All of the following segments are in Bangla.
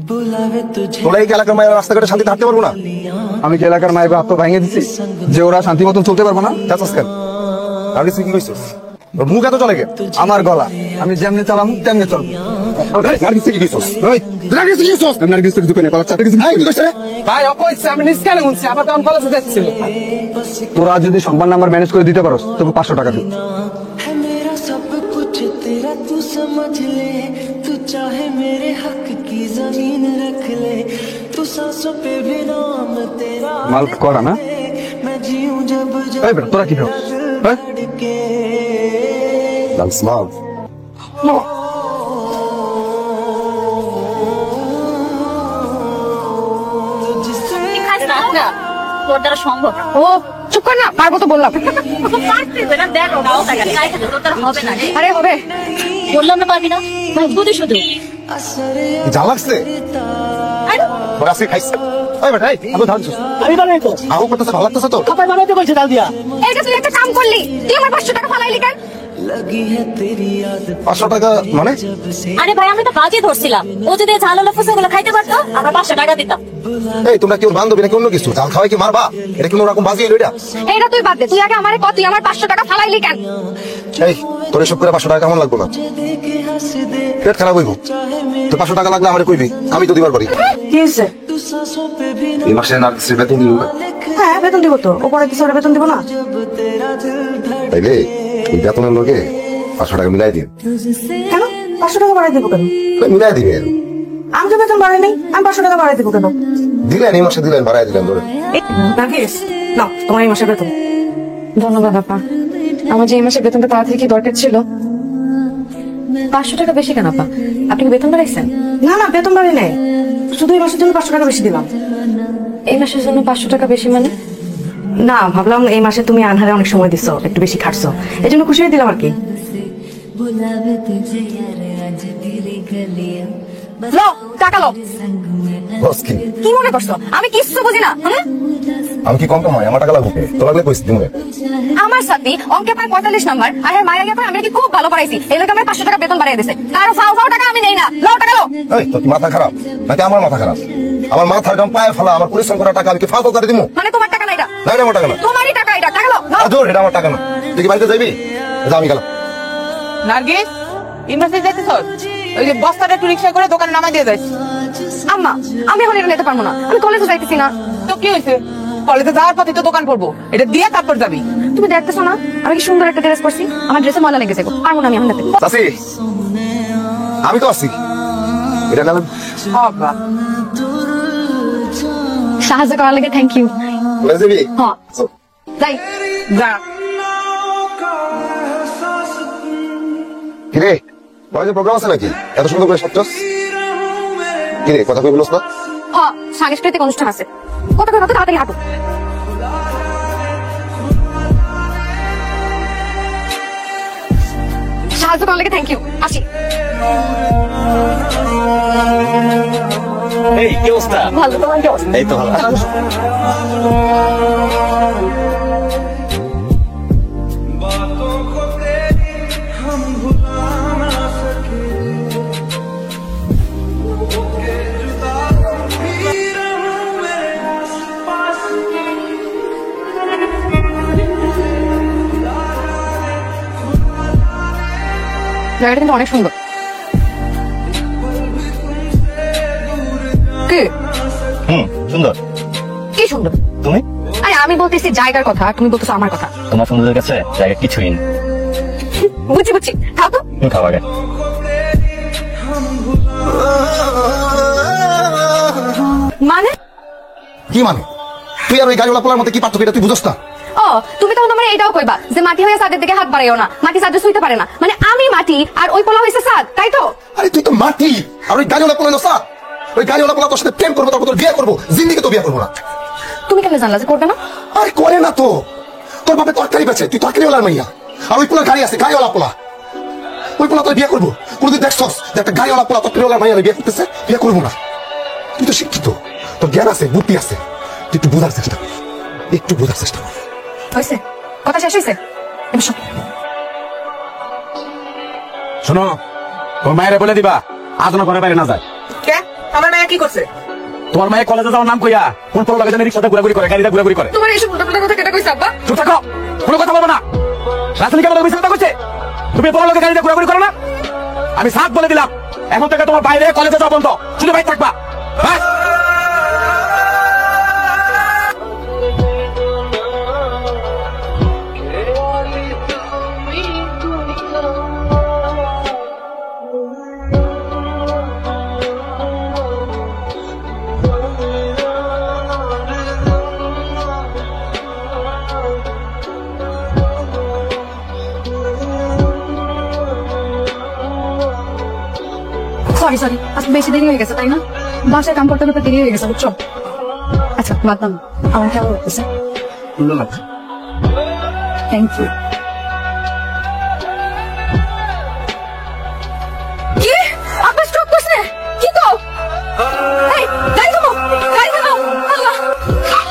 তোরা এই এলাকার মায়ের রাস্তাঘাটে শান্তিতে হাঁটতে পারবো না? আমি কি এলাকার মায়ের হাত ভেঙে দিচ্ছি যে ওরা শান্তি মতন চলতে পারবো না? যাচ্ছিস কেন? আমি কি কইছিস? মুখ এত চলে গে আমার গলা আমি যেমনি চালাম তেমনি চলবো। তোরা যদি সম্মান নাম্বার ম্যানেজ করে দিতে পারো তবে 500 টাকা দিই। तू समझ ले तू चाहे मेरे हक की जमीन रख ले तू सांसों पे भी नाम तेरा মাল করা না? मैं जीऊं जब এই বেটা তোরা কি খাও? তোর দ্বারা সম্ভব ও চুপ কর না, পারবো তো বললাম। আরে হবে, বললাম না পারবি না, শুধু শুধু যা লাগছে আজকে খাইছে। আমি বানাইতো আহু করতেছে, ভালো লাগতেছে তো? খাবার বানাইতে বলছে ডাল দিয়া। এই যে তুই একটা কাম করলি, তুই আমার 500 টাকা ফালাইলি কেন? लगी है तेरी आदत 500 টাকা মানে? আরে ভাই আমি তো বাজি ধরছিলাম, ও যদি ঝাল আলু ফুসেগুলো খাইতে পারতো আমরা 500 টাকা দিতাম। এই তোমরা কেউ বান্ধবী নাকি অন্য কিছু? জাল খাওয়াই কি মারবা? এটা কোনো রকম বাজি এলো এটা? এইটা তুই বাদ দে, তুই আগে আমারে কত, তুই আমার 500 টাকা ফালাইলি কেন? এই তোর এসব করে 500 টাকা কেমন লাগবো না? देखे हंस दे পেট খারাপ হইব। তো 500 টাকা লাগলে আমারে কইবি, আমি তো দিবার পারি। কি হইছে? तू सांसों पे भी এই মাসে নার্সির বেতন দিল না। হ্যাঁ বেতন দিব তো, ওপরে কিছু বেতন দিব না? जब तेरा दिल धड़के তাইলে এই বেতনের লগে 500 টাকা মিলাই দিন। কেন 500 টাকা বাড়াই দিব কেন? মিলাই দিবেন। আমি তো বেতন বাড়াই নাই, আমি 500 টাকা বাড়াই দিব কেন? দিলেন এই মাসে দিলেন, বাড়াই দিলেন ধরে। নাফিস নাও তোমার এই মাসের বেতন। ধন্যবাদ আপা, আমার যে এই মাসের বেতনটা তাড়াতাড়ি কি দরকার ছিল। 500 টাকা বেশি কেন আপা? আপনি কি বেতন বাড়াইছেন? না না বেতন বাড়াই নাই, শুধু এই মাসের জন্য 500 টাকা বেশি দিলাম। এই মাসের জন্য 500 টাকা বেশি মানে? না ভাবলাম এই মাসে তুমি আনহারে অনেক সময় দিছো, একটু বেশি খাটছো, এই জন্য খুশি হয়ে দিলাম আর কি। बुलावे तुझे यार आज तेरी गलियां লো টাকা লো। বস কি? কি মনে করছো আমি কিচ্ছু বুঝি না? আমি কি কম কম হয়? আমার টাকা লাগবে, তো লাগলে কইছি দিমু। আমার সাথে অঙ্কে পায় 45 নাম্বার, আর এর মায়ের আগে পায় আমি কি খুব ভালো পড়াইছি, এই লোক আমার 500 টাকা বেতন বাড়াই দিয়েছে। কারো ফাও ফাও টাকা আমি নেই না, লো টাকা লো। এই তো মাথা খারাপ নাকি আমার মাথা খারাপ? আমার মাথার গাম পায়ে ফেলা, আমার পরিশ্রম করা টাকা আমি কি ফালতু করে দিমু? মানে তোমার টাকা না এটা? না এটা আমার টাকা না। তোমারই টাকা এটা, টাকা লো। আজোর এটা আমার টাকা না। তুই কি বাড়িতে যাবি? যা আমি গেলাম। নার্গিস ইউনিভার্সিটি যাইতেছ? ওই যে বস্তাটা একটু রিক্সা করে দোকানে নামাই দিয়ে যাইস। আম্মা আমি এখন এটা নিতে পারবো না, আমি কলেজে যাইতেছি না। তো কি হয়েছে? কলেজে যাওয়ার পথে তো দোকান পড়বো, এটা দিয়ে তারপর যাবি। তুমি দেখতেছো না আমি কি সুন্দর একটা ড্রেস পরছি, আমার ড্রেসে ময়লা লেগেছে, পারবো না আমি এখন দেখতে। চাচি আমি তো আছি, এটা গেলাম। সাহায্য করার লাগে থ্যাংক ইউ। কলেজে যাবি? হ্যাঁ যাই। যা কিরে কলেজে প্রোগ্রাম আছে নাকি? এত সুন্দর করে সাজছস কিরে? কথা কই বলছ না? হ্যাঁ সাংস্কৃতিক অনুষ্ঠান আছে, কত করে তাড়াতাড়ি হাঁটো। সাহায্য করার লাগে থ্যাংক ইউ, আসি। এই কি অবস্থা? ভালো, তোমার কি অবস্থা? এই তো ভালো। জায়গাটা কিন্তু অনেক সুন্দর। কি সুন্দর। কি সুন্দর? তুমি? আরে আমি বলতেছি জায়গার কথা, তুমি বলতেছো আমার কথা। তোমার সুন্দরের কাছে জায়গা কিছুই নেই। বুঝছি বুঝছি, খাও তো। তুমি খাও আগে। মানে কি মানে? তুই আর ওই গাড়িওয়ালা পোলার মধ্যে কি পার্থক্য এটা তুই বুঝছ না? ও তুমি তখন আমার এটাও কইবা যে মাটি হয়ে সাদের দিকে হাত বাড়াইও না, মাটি সাদে শুইতে পারে না, মানে আমি মাটি আর ওই পোলা হইছে সাদ, তাই তো? আরে তুই তো মাটি আর ওই গাড়িওয়ালা পোলা নসা। ওই গাড়িওয়ালা পোলা তোর সাথে প্রেম করবো, তারপর তোর বিয়ে করবো, জিন্দিগি তো বিয়ে করবো না। তুমি কেন জানলা যে করবে না? আরে করে না তো, তোর বাপে তরকারি বেচে, তুই তরকারিওয়ালার মাইয়া, আর ওই পোলার গাড়ি আছে, গাড়িওয়ালা পোলা। ওই পোলা তোর বিয়ে করবো? কোনোদিন দেখছস যে একটা গাড়িওয়ালা পোলা তরকারিওয়ালার মাইয়া বিয়ে করতেছে? বিয়ে করবো না। তুই তো শিক্ষিত, তোর জ্ঞান আছে, বুদ্ধি আছে, তুই একটু বোঝার চেষ্টা কর, একটু বোঝার চেষ্টা কর। হয়েছে, কথা শেষ হয়েছে। শোনো তোর মায়েরা বলে দিবা আজ না ঘরে বাইরে না যায়। কে আমার মেয়ে কি করছে? তোমার মায়ের কলেজে যাওয়ার নাম কইয়া কোন পর লাগে জানি রিক্সাতে ঘোরাঘুরি করে, গাড়িতে ঘোরাঘুরি করে। তোমার এইসব উল্টাপাল্টা কথা কেটে কইছে আব্বা? চুপ থাকো, কোনো কথা বলবো না। রাজনীতি কেন মিথ্যা কথা কইছে? তুমি পর লোকে গাড়িতে ঘোরাঘুরি করো না? আমি সাফ বলে দিলাম, এখন থেকে তোমার বাইরে কলেজে যাওয়া বন্ধ, শুধু বাইরে থাকবা। বাস। সরি সরি, আজকে বেশি দেরি হয়ে গেছে তাই না? বাসায় কাম করতে করতে দেরি হয়ে গেছে বুঝছো? আচ্ছা বাদ দাও, আমার কেমন লাগতেছে? Thank you. কি আব্বা স্ট্রোক করছে? কি তো এই গাড়ি থামাও, গাড়ি থামাও। আল্লাহ,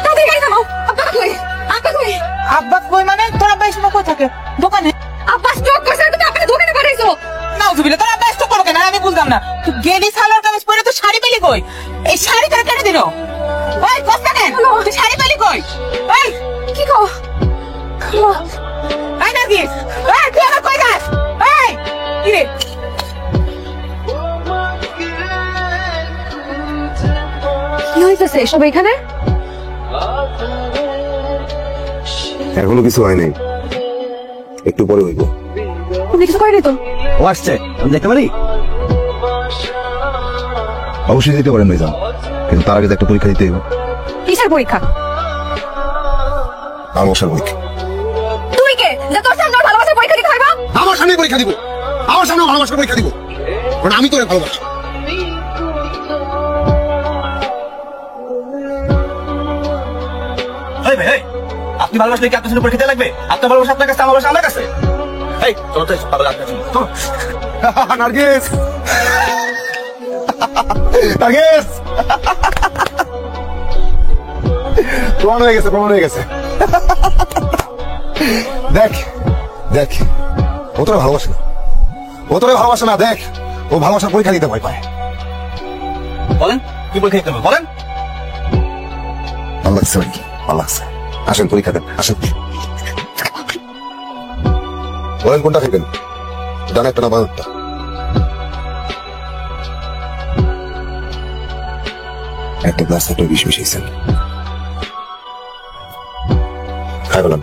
তাড়াতাড়ি গাড়ি থামাও। আব্বা কই? আব্বা কই? আব্বা কই মানে? তোর আব্বা এই সময় কই থাকে? দোকানে। আব্বা স্ট্রোক করছে, তুমি আপনার দোকানে পাঠাইছো? নাউজুবিল্লাহ, তোর আব্বা স্টক করো কেন? আমি বুঝলাম না। তুই গেলি সালোয়ার কামিজ পরে তো শাড়ি পেলি কই? এই শাড়ি তোরা কেটে দিল। ওই কষ্ট কেন? তুই শাড়ি পেলি কই? এই কি গো? এই নার্গিস, এই তুই আমার কই যাস? এই কি রে? কি হইতেছে এসব এখানে? এখনো কিছু হয় নাই, একটু পরে হইব। তুমি কিছু করেনি তো? ও আসছে, আমি দেখতে পারি? অবশ্যই দিতে পারেন ভাইজান, কিন্তু তার আগে তো একটা পরীক্ষা দিতে হবে। কিসের পরীক্ষা? ভালোবাসার পরীক্ষা। তুই কে যে তোর সামনে ভালোবাসার পরীক্ষা দিতে হইবা? আমার সামনে পরীক্ষা দিব, আমার সামনে ভালোবাসার পরীক্ষা দিব, কারণ আমি তোরে ভালোবাসি। এই ভাই, আপনি ভালোবাসলে কি আপনার জন্য পরীক্ষা দিতে লাগবে? আপনার ভালোবাসা আপনার কাছে, আমার ভালোবাসা আমার কাছে। এই চলো তো, ভালো আপনার জন্য চলো। নার্গিস, নার্গিস, প্রমাণ হয়ে গেছে, প্রমাণ হয়ে গেছে। দেখ দেখ, ও তোরা ভালোবাসে না, ও তোরা ভালোবাসে না। দেখ, ও ভালোবাসার পরীক্ষা দিতে ভয় পায়। বলেন কি পরীক্ষা দিতে হবে বলেন? ভালো লাগছে ভাই, ভালো লাগছে। আসেন পরীক্ষা দেন, আসেন। বলেন কোনটা খাইবেন, ডান একটা না বাম একটা? একটা গ্লাস একটা বিষ মিশিয়েছেন, খাই বলেন।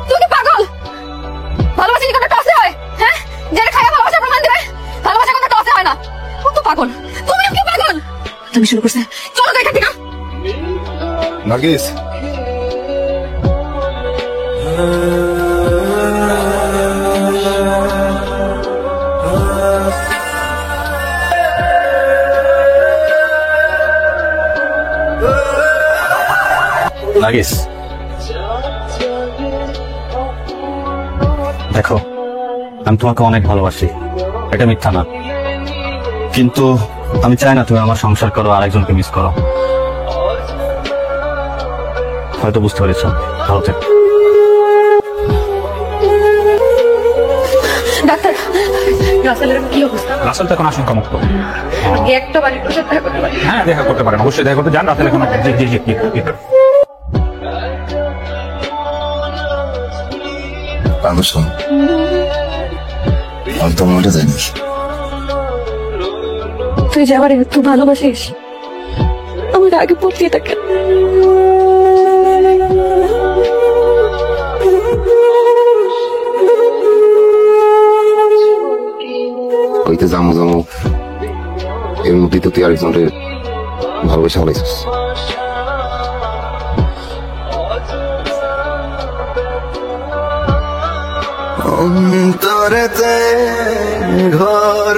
তুই কি পাগল? ভালোবাসা কি কোনো টসে হয়? হ্যাঁ, যারা খায় ভালোবাসার প্রমাণ দিবে? ভালোবাসা কোনো টসে হয় না। ও তো পাগল, তুমিও কি পাগল? তুমি শুরু করছে, চলো তো এখান থেকে। নার্গিস, নার্গিস, দেখো আমি তোমাকে অনেক ভালোবাসি, এটা মিথ্যা না, কিন্তু আমি চাই না তুমি আমার সংসার করো আর একজনকে মিস করো। হয়তো বুঝতে পেরেছ। ভালো থেকো। ডাক্তার, রাসেলের কি অবস্থা? রাসেল তো এখন আশঙ্কা মুক্ত। একটা বাড়ির সাথে দেখা করতে পারি? হ্যাঁ, দেখা করতে পারেন, অবশ্যই দেখা করতে যান। রাসেল এখন জি জি জি জি। শোন, আমি তো মনে জানি তুই যে আবার একটু ভালোবাসিস, আমার আগে পড়িয়ে থাকে। হইতে জামু জামু এর মধ্যে তো তুই আরেকজনের ভালোবাসা হলাইছিস। অন্তরেতে ঘর